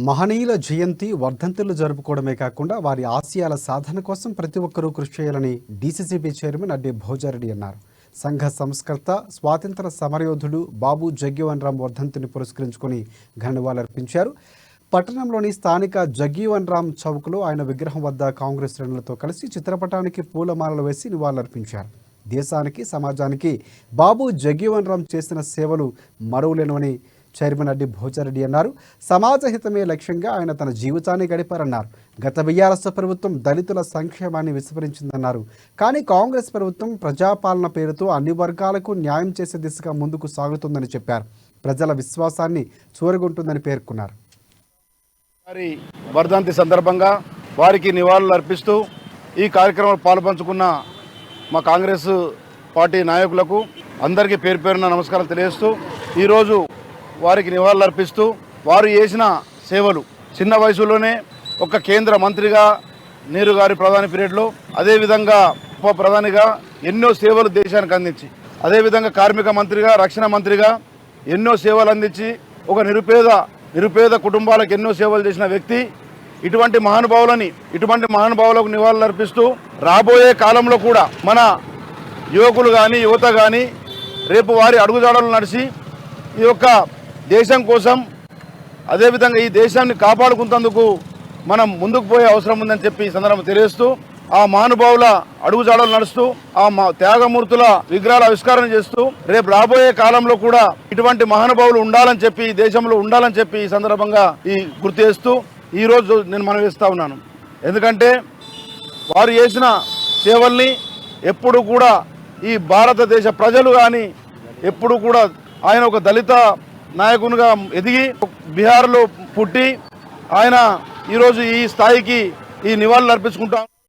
మహనీయుల జయంతి వర్ధంతులు జరుపుకోవడమే కాకుండా వారి ఆశయాల సాధన కోసం ప్రతి ఒక్కరూ కృషి చేయాలని డీసీసీబీ చైర్మన్ అడ్డి భోజారెడ్డి అన్నారు. సంఘ సంస్కర్త స్వాతంత్ర సమరయోధుడు బాబు జగ్జీవన్ రామ్ వర్ధంతిని పురస్కరించుకొని ఘన నివాళులర్పించారు. పట్టణంలోని స్థానిక జగ్జీవన్ రామ్ చౌక్లో ఆయన విగ్రహం వద్ద కాంగ్రెస్ శ్రేణులతో కలిసి చిత్రపటానికి పూలమాలలు వేసి నివాళులర్పించారు. దేశానికి సమాజానికి బాబు జగ్జీవన్ రామ్ చేసిన సేవలు మరువలేనివని చైర్మన్ అడ్డి భోజారెడ్డి అన్నారు. సమాజ హితమే లక్ష్యంగా ఆయన తన జీవితాన్ని గడిపారన్నారు. గత బీఆర్ఎస్ ప్రభుత్వం దళితుల సంక్షేమాన్ని విస్మరించిందన్నారు. కానీ కాంగ్రెస్ ప్రభుత్వం ప్రజాపాలన పేరుతో అన్ని వర్గాలకు న్యాయం చేసే దిశగా ముందుకు సాగుతుందని చెప్పారు. ప్రజల విశ్వాసాన్ని చూరగొంటుందని పేర్కొన్నారు. వర్ధంతి సందర్భంగా వారికి నివాళులు అర్పిస్తూ ఈ కార్యక్రమంలో పాల్పంచుకున్న మా కాంగ్రెస్ పార్టీ నాయకులకు అందరికీ పేరు పేరున నమస్కారం తెలియజేస్తూ ఈరోజు వారికి నివాళులు అర్పిస్తూ వారు చేసిన సేవలు చిన్న వయసులోనే ఒక కేంద్ర మంత్రిగా నెహ్రూ గారి ప్రధాని పీరియడ్లో, అదేవిధంగా ఉప ప్రధానిగా ఎన్నో సేవలు దేశానికి అందించి, అదేవిధంగా కార్మిక మంత్రిగా, రక్షణ మంత్రిగా ఎన్నో సేవలు అందించి ఒక నిరుపేద కుటుంబాలకు ఎన్నో సేవలు చేసిన వ్యక్తి. ఇటువంటి మహానుభావులకు నివాళులు అర్పిస్తూ రాబోయే కాలంలో కూడా మన యువకులు కానీ యువత కానీ రేపు వారి అడుగుజాడలు నడిచి ఈ యొక్క దేశం కోసం, అదేవిధంగా ఈ దేశాన్ని కాపాడుకున్నందుకు మనం ముందుకు పోయే అవసరం ఉందని చెప్పి ఈ సందర్భంగా తెలియజేస్తూ ఆ మహానుభావుల అడుగుజాడలు నడుస్తూ ఆ త్యాగమూర్తుల విగ్రహాల ఆవిష్కరణ చేస్తూ రేపు రాబోయే కాలంలో కూడా ఇటువంటి మహానుభావులు ఉండాలని చెప్పి ఈ దేశంలో ఉండాలని చెప్పి ఈ సందర్భంగా గుర్తు చేస్తూ ఈరోజు నేను మనవిస్తా ఉన్నాను. ఎందుకంటే వారు చేసిన సేవల్ని ఎప్పుడు కూడా ఈ భారతదేశ ప్రజలు కానీ ఎప్పుడు కూడా ఆయన ఒక దళిత నాయకునిగా ఎదిగి బీహార్లో పుట్టి ఆయన ఈరోజు ఈ స్థాయికి ఈ నివాళులు అర్పించుకుంటాం.